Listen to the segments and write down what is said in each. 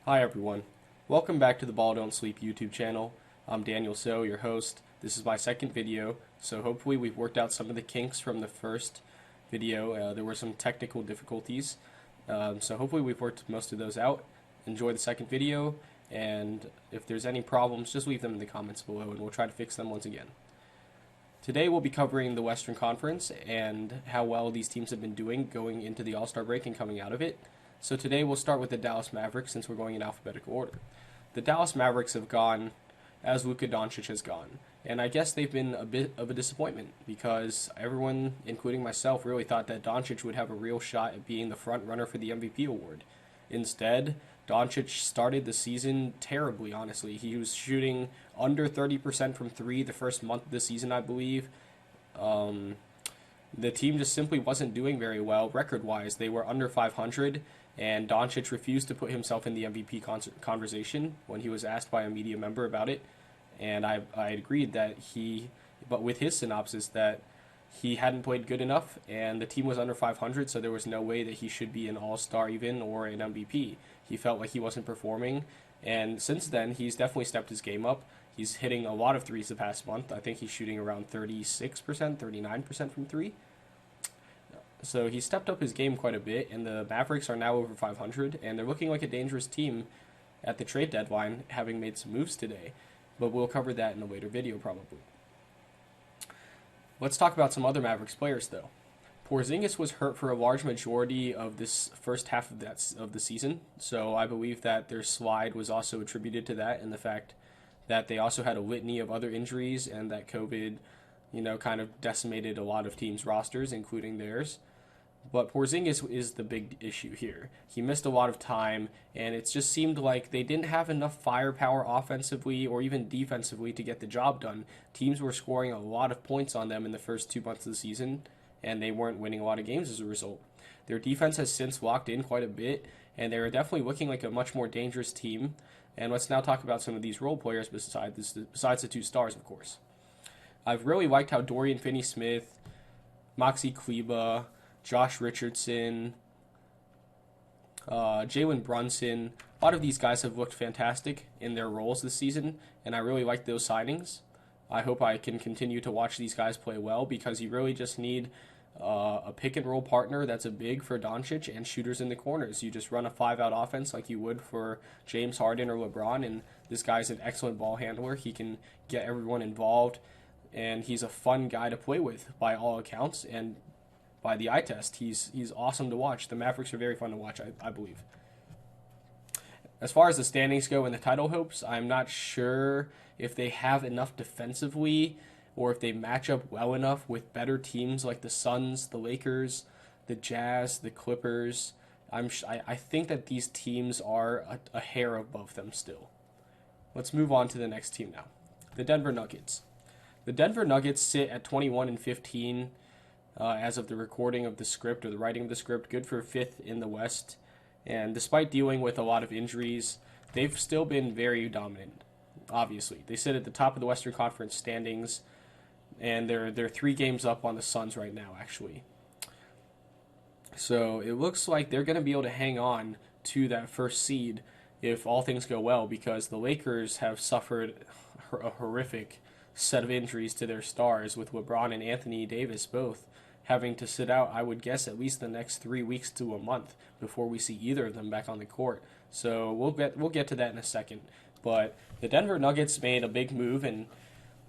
Hi everyone. Welcome back to the Ball Don't Sleep YouTube channel. I'm Daniel So, your host. This is my second video, so hopefully we've worked out some of the kinks from the first video. There were some technical difficulties, so hopefully we've worked most of those out. Enjoy the second video, and if there's any problems, just leave them in the comments below and we'll try to fix them once again. Today we'll be covering the Western Conference and how well these teams have been doing going into the All-Star break and coming out of it. So today we'll start with the Dallas Mavericks since we're going in alphabetical order. The Dallas Mavericks have gone as Luka Doncic has gone. And I guess they've been a bit of a disappointment because everyone, including myself, really thought that Doncic would have a real shot at being the front runner for the MVP award. Instead, Doncic started the season terribly, honestly. He was shooting under 30% from three the first month of the season, I believe. The team just simply wasn't doing very well record-wise. They were under 500, and Doncic refused to put himself in the MVP conversation when he was asked by a media member about it. And I agreed that but with his synopsis, that he hadn't played good enough, and the team was under 500, so there was no way that he should be an All-Star even or an MVP. He felt like he wasn't performing, and since then, he's definitely stepped his game up. He's hitting a lot of threes the past month. I think he's shooting around 36%, 39% from three. So he stepped up his game quite a bit, and the Mavericks are now over 500, and they're looking like a dangerous team at the trade deadline, having made some moves today. But we'll cover that in a later video, probably. Let's talk about some other Mavericks players, though. Porzingis was hurt for a large majority of this first half of the season, so I believe that their slide was also attributed to that, and the fact that they also had a litany of other injuries, and that COVID, kind of decimated a lot of teams' rosters, including theirs. But Porzingis is the big issue here. He missed a lot of time, and it just seemed like they didn't have enough firepower offensively or even defensively to get the job done. Teams were scoring a lot of points on them in the first 2 months of the season, and they weren't winning a lot of games as a result. Their defense has since locked in quite a bit, and they're definitely looking like a much more dangerous team. And let's now talk about some of these role players besides the two stars, of course. I've really liked how Dorian Finney-Smith, Maxi Kleber, Josh Richardson, Jalen Brunson, a lot of these guys have looked fantastic in their roles this season, and I really like those signings. I hope I can continue to watch these guys play well because you really just need a pick and roll partner that's a big for Doncic and shooters in the corners. You just run a 5-out offense like you would for James Harden or LeBron, and this guy's an excellent ball handler. He can get everyone involved, and he's a fun guy to play with by all accounts, and by the eye test, he's awesome to watch. The Mavericks are very fun to watch, I believe. As far as the standings go in the title hopes, I'm not sure if they have enough defensively or if they match up well enough with better teams like the Suns, the Lakers, the Jazz, the Clippers. I think that these teams are a hair above them still. Let's move on to the next team now. The Denver Nuggets. The Denver Nuggets sit at 21-15 as of the recording of the script or the writing of the script, good for 5th in the West. And despite dealing with a lot of injuries, they've still been very dominant, obviously. They sit at the top of the Western Conference standings, and they're 3 games up on the Suns right now, actually. So it looks like they're going to be able to hang on to that first seed if all things go well, because the Lakers have suffered a horrific set of injuries to their stars, with LeBron and Anthony Davis both having to sit out, I would guess, at least the next 3 weeks to a month before we see either of them back on the court. So we'll get to that in a second. But the Denver Nuggets made a big move, and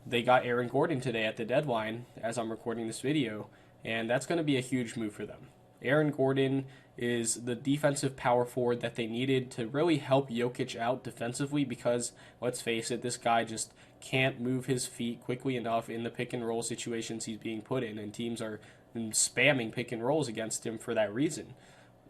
they got Aaron Gordon today at the deadline as I'm recording this video, and that's going to be a huge move for them. Aaron Gordon is the defensive power forward that they needed to really help Jokic out defensively because, let's face it, this guy just can't move his feet quickly enough in the pick and roll situations he's being put in, and teams are spamming pick and rolls against him for that reason.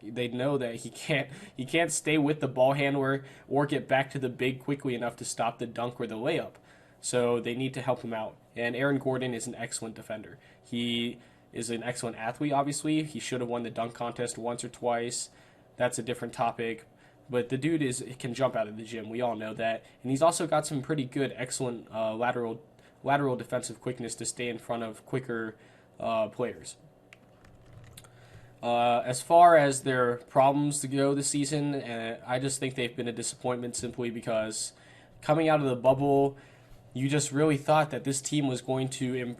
They know that he can't stay with the ball handler or get back to the big quickly enough to stop the dunk or the layup. So they need to help him out. And Aaron Gordon is an excellent defender. He is an excellent athlete, obviously. He should have won the dunk contest once or twice. That's a different topic. But the dude can jump out of the gym. We all know that. And he's also got some pretty good, excellent lateral defensive quickness to stay in front of quicker players. As far as their problems to go this season, I just think they've been a disappointment simply because coming out of the bubble, you just really thought that this team was going to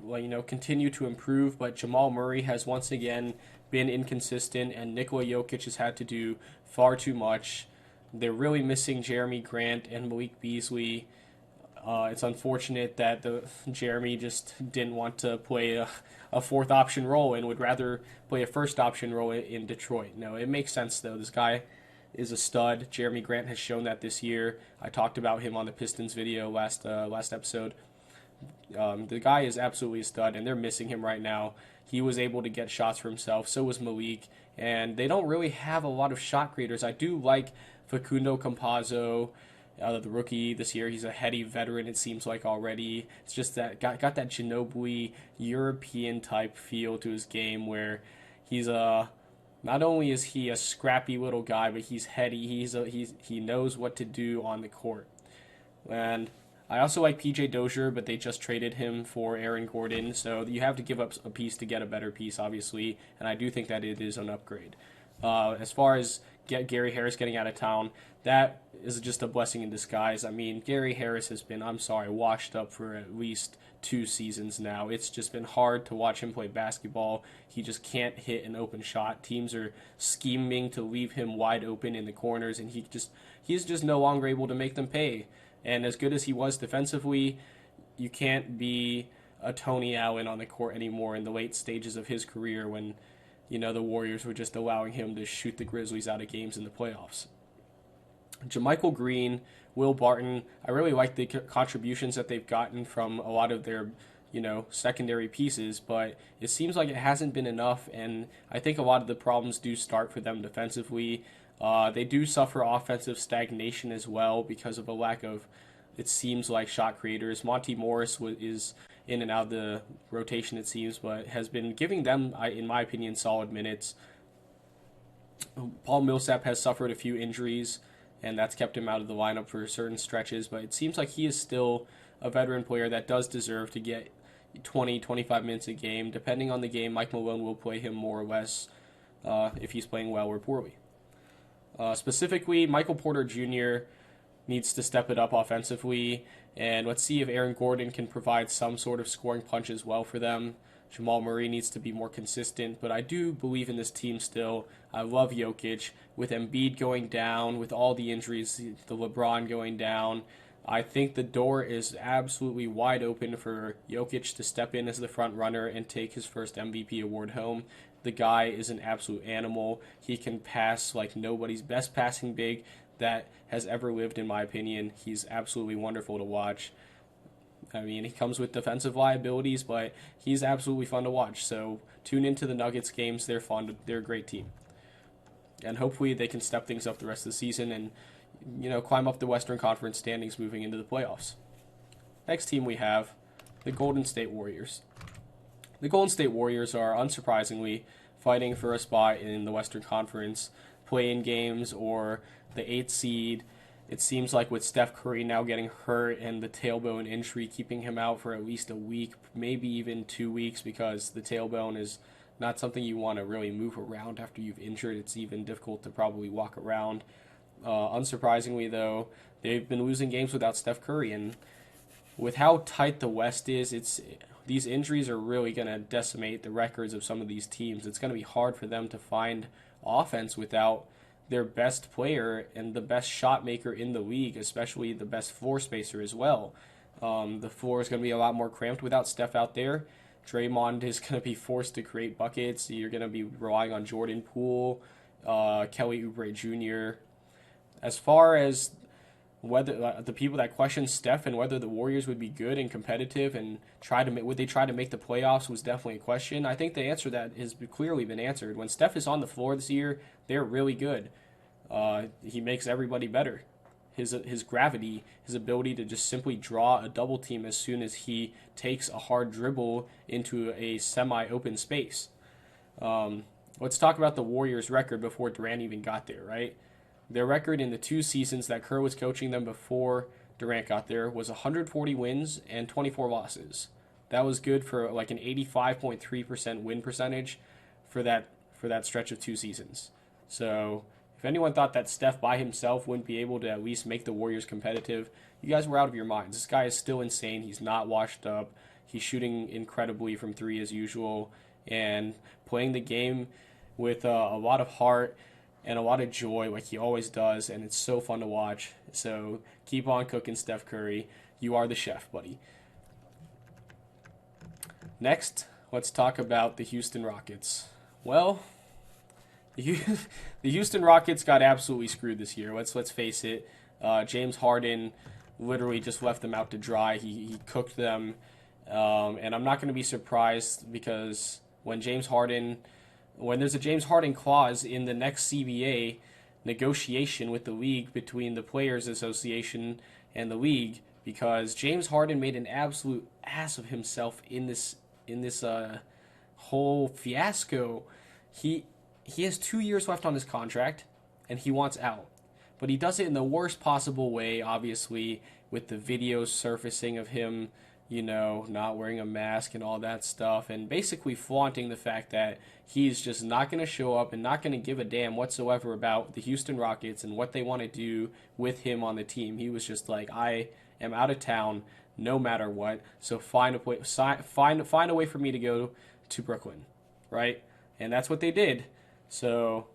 continue to improve, but Jamal Murray has once again been inconsistent, and Nikola Jokic has had to do far too much. They're really missing Jeremy Grant and Malik Beasley. It's unfortunate that Jeremy just didn't want to play a fourth option role and would rather play a first option role in Detroit. No, it makes sense though. This guy is a stud. Jeremy Grant has shown that this year. I talked about him on the Pistons video last episode. The guy is absolutely a stud, and they're missing him right now. He was able to get shots for himself. So was Malik, and they don't really have a lot of shot creators. I do like Facundo Campazzo, the rookie this year. He's a heady veteran, it seems like already. It's just that got that Ginobili European type feel to his game where he's not only is he a scrappy little guy, but he's heady. He knows what to do on the court. And I also like PJ Dozier, but they just traded him for Aaron Gordon, so you have to give up a piece to get a better piece, obviously, and I do think that it is an upgrade. As far as Gary Harris getting out of town, that is just a blessing in disguise. I mean, Gary Harris has been, washed up for at least 2 seasons now. It's just been hard to watch him play basketball. He just can't hit an open shot. Teams are scheming to leave him wide open in the corners, and he's just no longer able to make them pay. And as good as he was defensively, you can't be a Tony Allen on the court anymore in the late stages of his career when, the Warriors were just allowing him to shoot the Grizzlies out of games in the playoffs. JaMychal Green, Will Barton, I really like the contributions that they've gotten from a lot of their, secondary pieces, but it seems like it hasn't been enough, and I think a lot of the problems do start for them defensively. They do suffer offensive stagnation as well because of a lack of, it seems like, shot creators. Monty Morris is in and out of the rotation, it seems, but has been giving them, in my opinion, solid minutes. Paul Millsap has suffered a few injuries, and that's kept him out of the lineup for certain stretches, but it seems like he is still a veteran player that does deserve to get 20, 25 minutes a game. Depending on the game, Mike Malone will play him more or less if he's playing well or poorly. Specifically, Michael Porter Jr. needs to step it up offensively, and let's see if Aaron Gordon can provide some sort of scoring punch as well for them. Jamal Murray needs to be more consistent, but I do believe in this team still. I love Jokic. With Embiid going down, with all the injuries, the LeBron going down, I think the door is absolutely wide open for Jokic to step in as the front runner and take his first MVP award home. The guy is an absolute animal. He can pass like nobody's, best passing big that has ever lived, in my opinion. He's absolutely wonderful to watch. I mean, he comes with defensive liabilities, but he's absolutely fun to watch. So tune into the Nuggets games. They're fun. They're a great team. And hopefully they can step things up the rest of the season and, climb up the Western Conference standings moving into the playoffs. Next team we have the Golden State Warriors. The Golden State Warriors are, unsurprisingly, fighting for a spot in the Western Conference play-in games or the 8th seed. It seems like with Steph Curry now getting hurt and the tailbone injury keeping him out for at least a week, maybe even 2 weeks, because the tailbone is not something you want to really move around after you've injured. It's even difficult to probably walk around. Unsurprisingly, though, they've been losing games without Steph Curry, and with how tight the West is, these injuries are really going to decimate the records of some of these teams. It's going to be hard for them to find offense without their best player and the best shot maker in the league, especially the best floor spacer as well. The floor is going to be a lot more cramped without Steph out there. Draymond is going to be forced to create buckets. You're going to be relying on Jordan Poole, Kelly Oubre Jr. As far as whether the people that question Steph and whether the Warriors would be good and competitive and would they try to make the playoffs was definitely a question. I think the answer to that has clearly been answered. When Steph is on the floor this year, they're really good. He makes everybody better. His gravity, his ability to just simply draw a double team as soon as he takes a hard dribble into a semi-open space. Let's talk about the Warriors' record before Durant even got there, right? Their record in the 2 seasons that Kerr was coaching them before Durant got there was 140 wins and 24 losses. That was good for like an 85.3% win percentage for that for that stretch of 2 seasons. So if anyone thought that Steph by himself wouldn't be able to at least make the Warriors competitive, you guys were out of your minds. This guy is still insane. He's not washed up. He's shooting incredibly from three as usual and playing the game with a lot of heart and a lot of joy like he always does, and it's so fun to watch. So keep on cooking, Steph Curry. You are the chef, buddy. Next, let's talk about the Houston Rockets. Well, the Houston Rockets got absolutely screwed this year. Let's face it. James Harden literally just left them out to dry. He cooked them, and I'm not going to be surprised because when there's a James Harden clause in the next CBA negotiation with the league between the Players Association and the league, because James Harden made an absolute ass of himself in this whole fiasco. He has 2 years left on his contract, and he wants out. But he does it in the worst possible way, obviously, with the videos surfacing of him, not wearing a mask and all that stuff, and basically flaunting the fact that he's just not going to show up and not going to give a damn whatsoever about the Houston Rockets and what they want to do with him on the team. He was just like, I am out of town no matter what, so find a way for me to go to Brooklyn, right? And that's what they did. So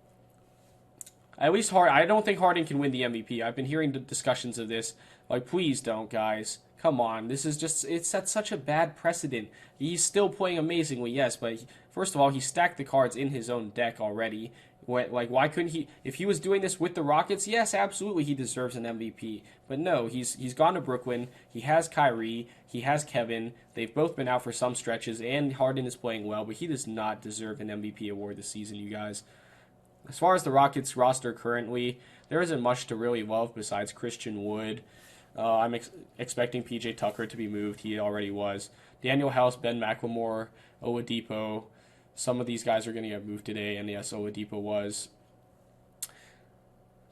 at least I don't think Harden can win the MVP. I've been hearing discussions of this. Like, please don't, guys. Come on. This is just, it sets such a bad precedent. He's still playing amazingly, yes, but first of all, he stacked the cards in his own deck already. Why couldn't he? If he was doing this with the Rockets, yes, absolutely, he deserves an MVP. But no, he's gone to Brooklyn. He has Kyrie. He has Kevin. They've both been out for some stretches, and Harden is playing well, but he does not deserve an MVP award this season, you guys. As far as the Rockets roster currently, there isn't much to really love besides Christian Wood. I'm expecting PJ Tucker to be moved. He already was. Daniel House, Ben McLemore, Oladipo. Some of these guys are going to get moved today, and yes, Oladipo was.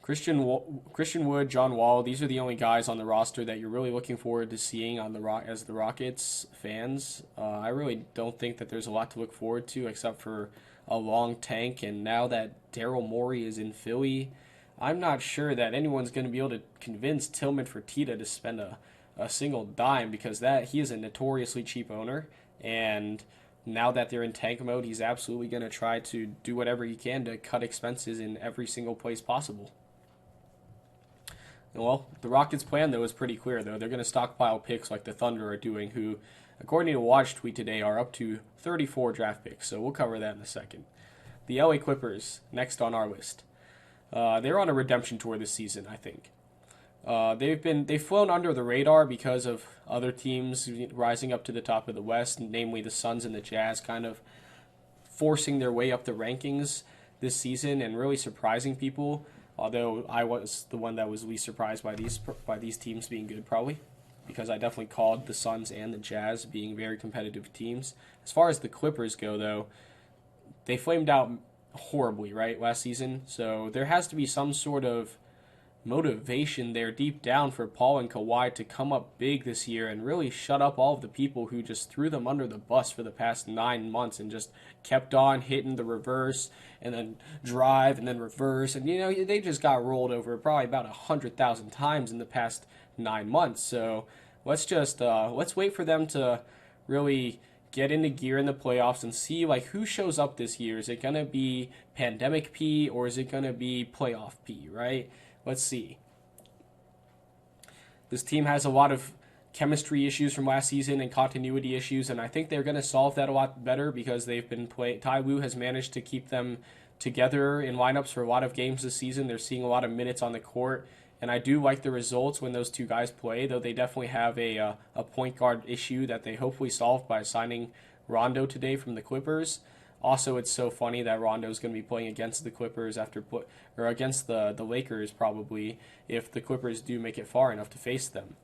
Christian Wood, John Wall, these are the only guys on the roster that you're really looking forward to seeing as the Rockets fans. I really don't think that there's a lot to look forward to except for a long tank, and now that Daryl Morey is in Philly, I'm not sure that anyone's going to be able to convince Tillman Fertitta to spend a single dime, because he is a notoriously cheap owner, and now that they're in tank mode, he's absolutely going to try to do whatever he can to cut expenses in every single place possible. Well, the Rockets' plan, though, is pretty clear, though. They're going to stockpile picks like the Thunder are doing, who, according to a Watch tweet today, are up to 34 draft picks, so we'll cover that in a second. The LA Clippers, next on our list. They're on a redemption tour this season, I think. They've flown under the radar because of other teams rising up to the top of the West, namely the Suns and the Jazz, kind of forcing their way up the rankings this season and really surprising people. Although I was the one that was least surprised by these teams being good, probably, because I definitely called the Suns and the Jazz being very competitive teams. As far as the Clippers go, though, they flamed out horribly, right, last season. So there has to be some sort of motivation there deep down for Paul and Kawhi to come up big this year and really shut up all of the people who just threw them under the bus for the past 9 months and just kept on hitting the reverse and then drive and then reverse. And, they just got rolled over probably about 100,000 times in the past 9 months. So let's wait for them to really get into gear in the playoffs and see who shows up this year. Is it going to be pandemic P or is it going to be playoff P, right? Let's see. This team has a lot of chemistry issues from last season and continuity issues, and I think they're going to solve that a lot better because they've been Ty Lue has managed to keep them together in lineups for a lot of games this season. They're seeing a lot of minutes on the court, and I do like the results when those two guys play, though they definitely have a point guard issue that they hopefully solve by signing Rondo today from the Clippers. Also, it's so funny that Rondo's going to be playing against the Clippers or against the Lakers probably if the Clippers do make it far enough to face them.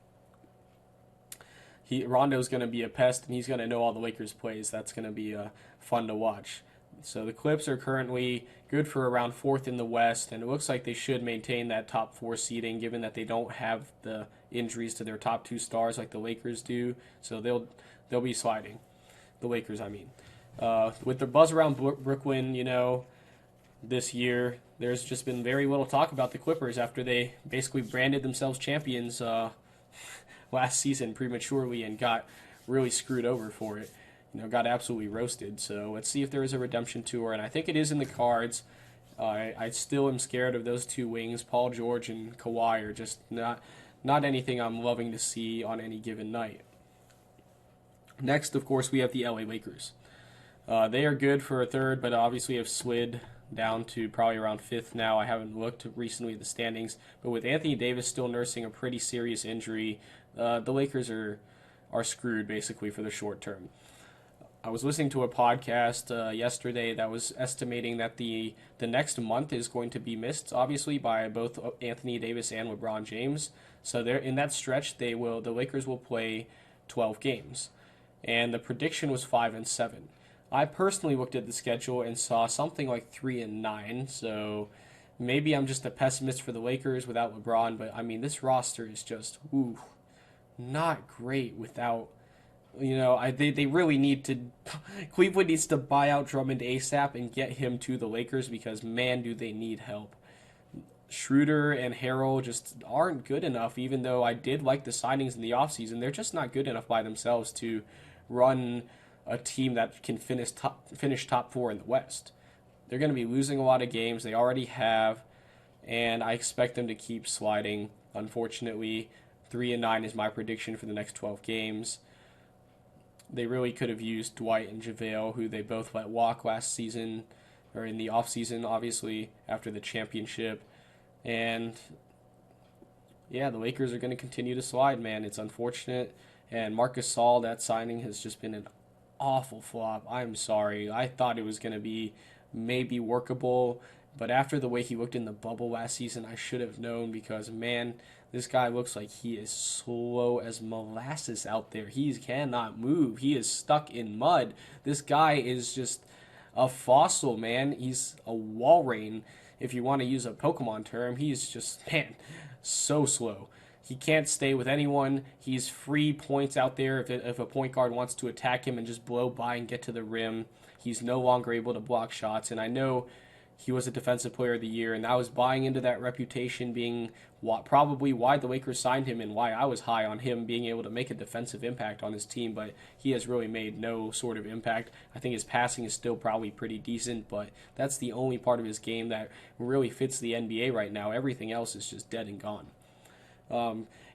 Rondo's going to be a pest, and he's going to know all the Lakers plays. That's going to be fun to watch. So the Clips are currently good for around 4th in the West, and it looks like they should maintain that top 4 seeding given that they don't have the injuries to their top 2 stars like the Lakers do. So they'll be sliding. The Lakers, I mean. With the buzz around Brooklyn, this year, there's just been very little talk about the Clippers after they basically branded themselves champions last season prematurely and got really screwed over for it. Got absolutely roasted. So let's see if there is a redemption tour, and I think it is in the cards. I still am scared of those two wings. Paul George and Kawhi are just not anything I'm loving to see on any given night. Next, of course, we have the LA Lakers. They are good for a third, but obviously have slid down to probably around fifth now. I haven't looked recently at the standings, but with Anthony Davis still nursing a pretty serious injury, the Lakers are screwed basically for the short term. I was listening to a podcast yesterday that was estimating that the next month is going to be missed, obviously, by both Anthony Davis and LeBron James. So there, in that stretch, the Lakers will play 12 games, and the prediction was 5-7. I personally looked at the schedule and saw something like 3-9. So maybe I'm just a pessimist for the Lakers without LeBron, but I mean this roster is just not great without. They really need to. Cleveland needs to buy out Drummond ASAP and get him to the Lakers because, man, do they need help. Schroeder and Harrell just aren't good enough, even though I did like the signings in the offseason. They're just not good enough by themselves to run a team that can finish top four in the West. They're going to be losing a lot of games. They already have, and I expect them to keep sliding. Unfortunately, 3-9 is my prediction for the next 12 games. They really could have used Dwight and JaVale, who they both let walk last season, or in the offseason, obviously, after the championship. And, yeah, the Lakers are going to continue to slide, man. It's unfortunate. And Marc Gasol, that signing has just been an awful flop. I'm sorry. I thought it was going to be maybe workable, but after the way he looked in the bubble last season, I should have known because, man, this guy looks like he is slow as molasses out there. He cannot move. He is stuck in mud. This guy is just a fossil, man. He's a Walrein, if you want to use a Pokemon term. He's just, man, so slow. He can't stay with anyone. He's free points out there if a point guard wants to attack him and just blow by and get to the rim. He's no longer able to block shots, and I know he was a defensive player of the year, and I was buying into that reputation being probably why the Lakers signed him and why I was high on him being able to make a defensive impact on his team, but he has really made no sort of impact. I think his passing is still probably pretty decent, but that's the only part of his game that really fits the NBA right now. Everything else is just dead and gone.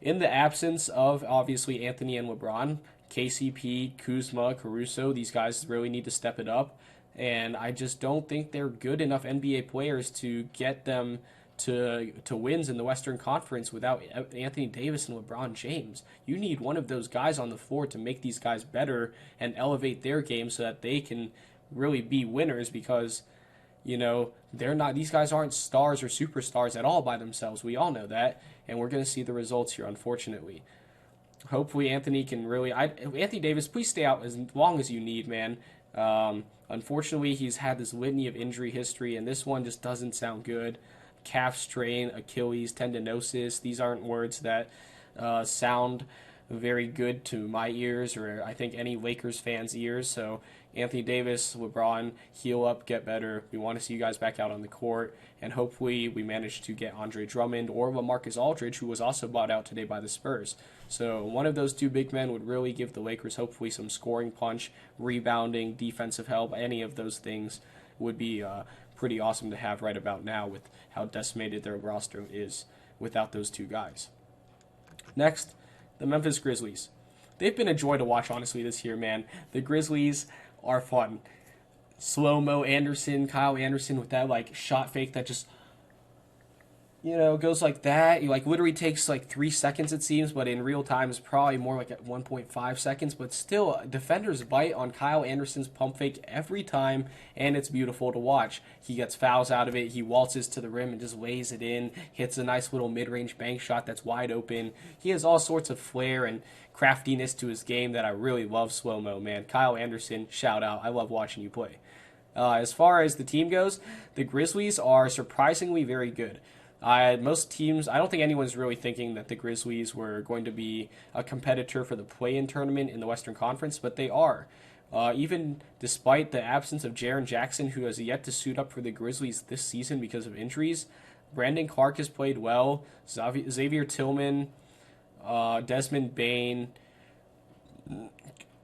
In the absence of, obviously, Anthony and LeBron, KCP, Kuzma, Caruso, these guys really need to step it up. And I just don't think they're good enough NBA players to get them to wins in the Western Conference without Anthony Davis and LeBron James. You need one of those guys on the floor to make these guys better and elevate their game so that they can really be winners because, they're not. These guys aren't stars or superstars at all by themselves. We all know that, and we're going to see the results here, unfortunately. Hopefully Anthony can really... Anthony Davis, please stay out as long as you need, man. Unfortunately, he's had this litany of injury history, and this one just doesn't sound good. Calf strain, Achilles, tendinosis. These aren't words that sound very good to my ears or I think any Lakers fans' ears. So Anthony Davis, LeBron, heal up, get better. We want to see you guys back out on the court, and hopefully we manage to get Andre Drummond or LaMarcus Aldridge, who was also bought out today by the Spurs. So one of those two big men would really give the Lakers hopefully some scoring punch, rebounding, defensive help. Any of those things would be pretty awesome to have right about now with how decimated their roster is without those two guys. Next, the Memphis Grizzlies. They've been a joy to watch, honestly, this year, man. The Grizzlies are fun. Slow-mo Anderson, Kyle Anderson with that shot fake that just goes like that. He literally takes 3 seconds, it seems, but in real time is probably more like at 1.5 seconds. But still, defenders bite on Kyle Anderson's pump fake every time, and it's beautiful to watch. He gets fouls out of it. He waltzes to the rim and just lays it in. Hits a nice little mid-range bank shot that's wide open. He has all sorts of flair and craftiness to his game that I really love. Slow-mo, man. Kyle Anderson, shout out. I love watching you play. As far as the team goes, the Grizzlies are surprisingly very good. Most teams, I don't think anyone's really thinking that the Grizzlies were going to be a competitor for the play-in tournament in the Western Conference, but they are. Even despite the absence of Jaren Jackson, who has yet to suit up for the Grizzlies this season because of injuries, Brandon Clark has played well. Xavier Tillman, Desmond Bain,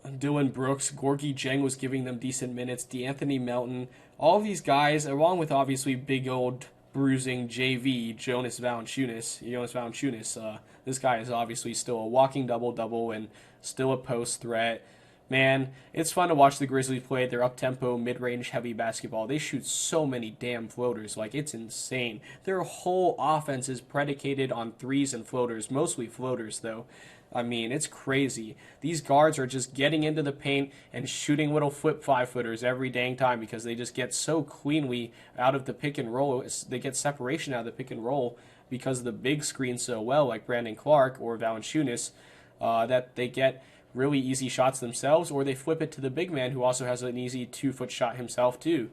Dylan Brooks, Gorgie Jeng was giving them decent minutes. DeAnthony Melton, all of these guys, along with obviously big old bruising JV Jonas Valanciunas. This guy is obviously still a walking double-double and still a post threat. Man, it's fun to watch the Grizzlies play. They're up-tempo, mid-range heavy basketball. They shoot so many damn floaters. Like, it's insane. Their whole offense is predicated on threes and floaters, mostly floaters, though. I mean, it's crazy. These guards are just getting into the paint and shooting little flip 5-footers every dang time because they just get so cleanly out of the pick and roll. They get separation out of the pick and roll because the big screen so well, like Brandon Clark or Valanciunas, that they get really easy shots themselves, or they flip it to the big man who also has an easy 2-foot shot himself too.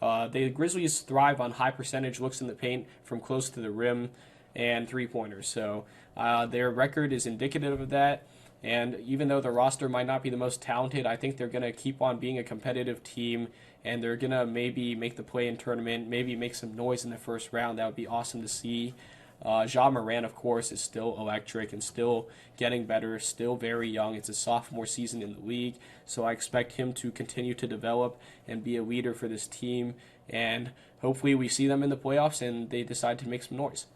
The Grizzlies thrive on high percentage looks in the paint from close to the rim and three-pointers. So their record is indicative of that. And even though the roster might not be the most talented, I think they're going to keep on being a competitive team, and they're going to maybe make the play-in tournament, maybe make some noise in the first round. That would be awesome to see. Ja Morant, of course, is still electric and still getting better, still very young. It's a sophomore season in the league, so I expect him to continue to develop and be a leader for this team. And hopefully we see them in the playoffs and they decide to make some noise.